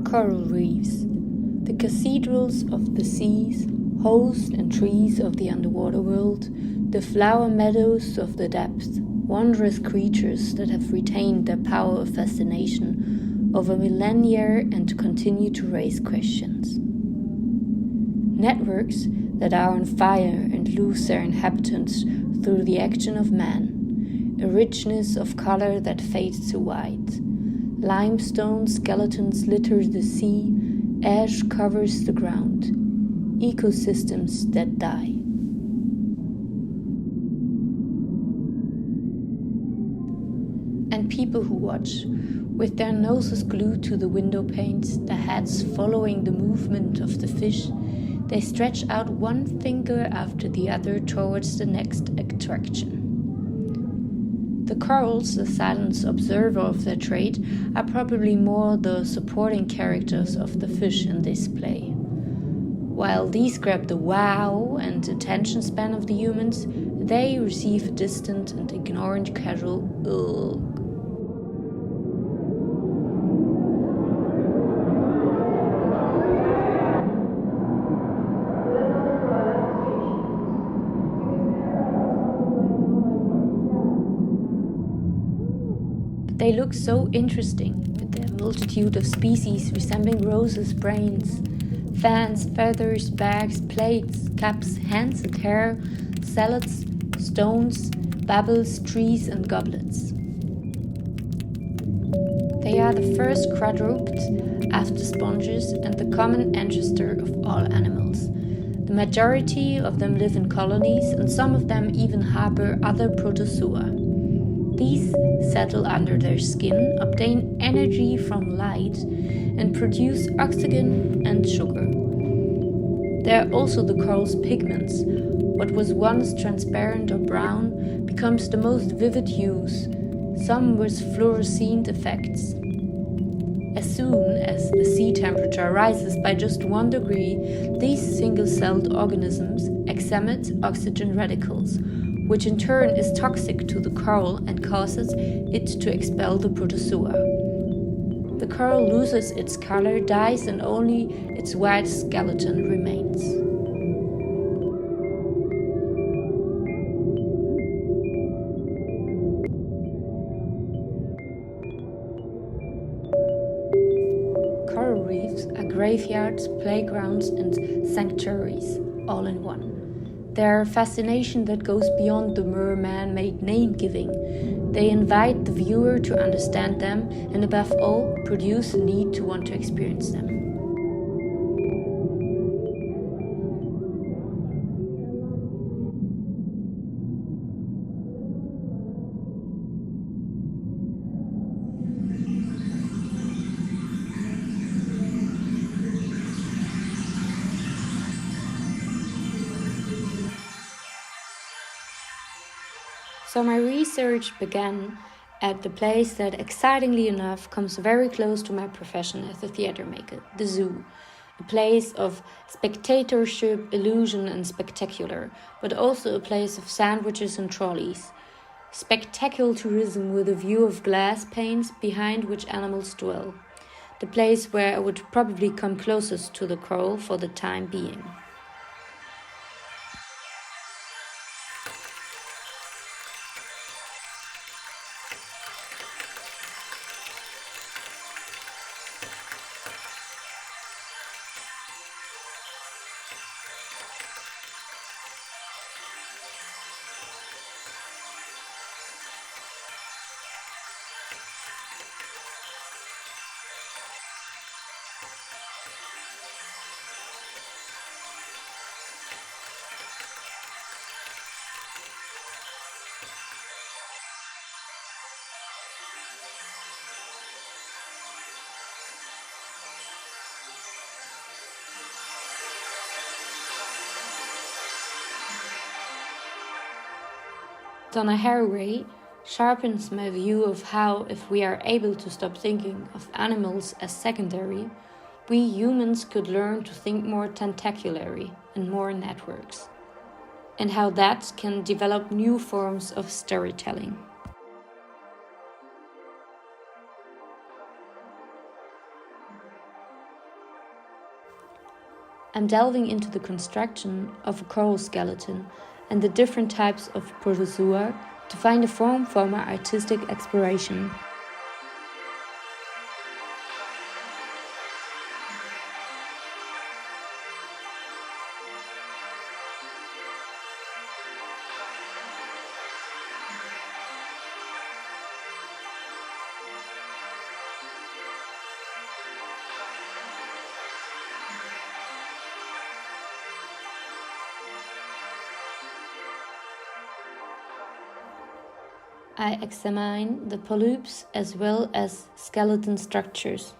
Coral reefs, the cathedrals of the seas, hosts and trees of the underwater world, the flower meadows of the depths, wondrous creatures that have retained their power of fascination over millennia and continue to raise questions. Networks that are on fire and lose their inhabitants through the action of man, a richness of color that fades to white. Limestone skeletons litter the sea, ash covers the ground, ecosystems that die. And people who watch, with their noses glued to the window panes, their heads following the movement of the fish, they stretch out one finger after the other towards the next attraction. The corals, the silent observer of their trade, are probably more the supporting characters of the fish in this play. While these grab the wow and attention span of the humans, they receive a distant and ignorant casual ugh. They look so interesting, with their multitude of species resembling roses' brains, fans, feathers, bags, plates, cups, hands and hair, salads, stones, bubbles, trees and goblets. They are the first quadrupeds after sponges and the common ancestor of all animals. The majority of them live in colonies and some of them even harbor other protozoa. These settle under their skin, obtain energy from light, and produce oxygen and sugar. There are also the coral's pigments. What was once transparent or brown becomes the most vivid hues, some with fluorescent effects. As soon as the sea temperature rises by just 1 degree, these single-celled organisms exemit oxygen radicals, which in turn is toxic to the coral and causes it to expel the protozoa. The coral loses its color, dies, and only its white skeleton remains. Coral reefs are graveyards, playgrounds, and sanctuaries, all in one. They are a fascination that goes beyond the mere man-made name-giving. They invite the viewer to understand them and above all, produce a need to want to experience them. So my research began at the place that, excitingly enough, comes very close to my profession as a theater maker, the zoo. A place of spectatorship, illusion and spectacular, but also a place of sandwiches and trolleys. Spectacular tourism with a view of glass panes behind which animals dwell. The place where I would probably come closest to the coral for the time being. Donna Haraway sharpens my view of how, if we are able to stop thinking of animals as secondary, we humans could learn to think more tentacularly and more in networks, and how that can develop new forms of storytelling. I'm delving into the construction of a coral skeleton and the different types of protozoa to find a form for my artistic exploration. I examine the polyps as well as skeleton structures.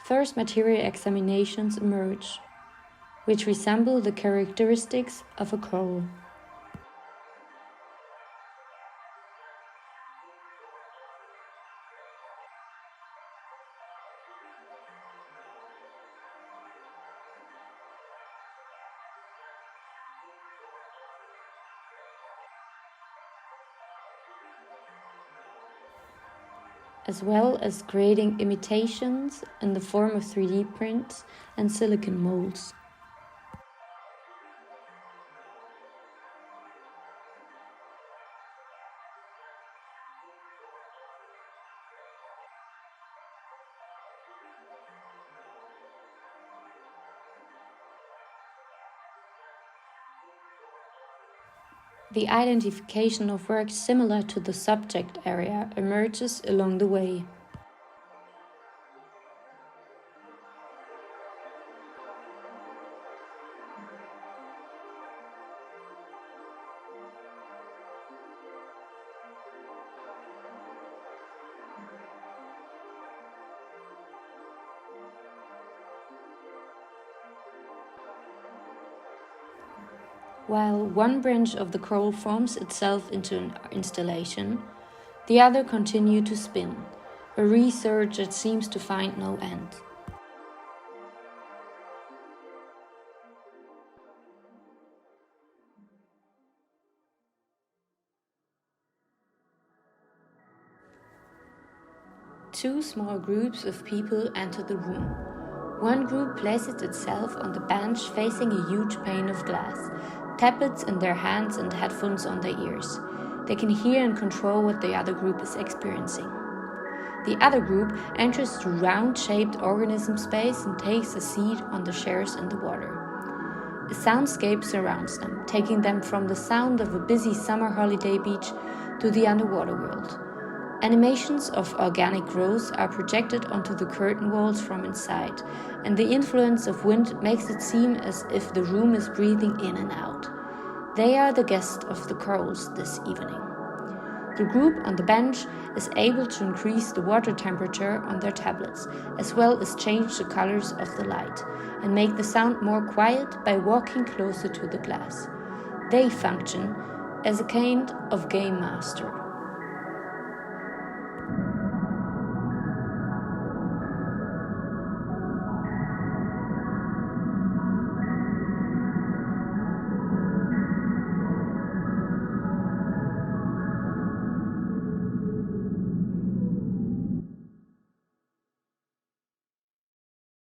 First material examinations emerge, which resemble the characteristics of a coral. As well as creating imitations in the form of 3D prints and silicon molds. The identification of works similar to the subject area emerges along the way. While one branch of the coral forms itself into an installation, the other continue to spin, a research that seems to find no end. Two small groups of people enter the room. One group places itself on the bench facing a huge pane of glass, tablets in their hands and headphones on their ears. They can hear and control what the other group is experiencing. The other group enters the round-shaped organism space and takes a seat on the chairs in the water. A soundscape surrounds them, taking them from the sound of a busy summer holiday beach to the underwater world. Animations of organic growth are projected onto the curtain walls from inside, and the influence of wind makes it seem as if the room is breathing in and out. They are the guests of the corals this evening. The group on the bench is able to increase the water temperature on their tablets, as well as change the colors of the light, and make the sound more quiet by walking closer to the glass. They function as a kind of game master.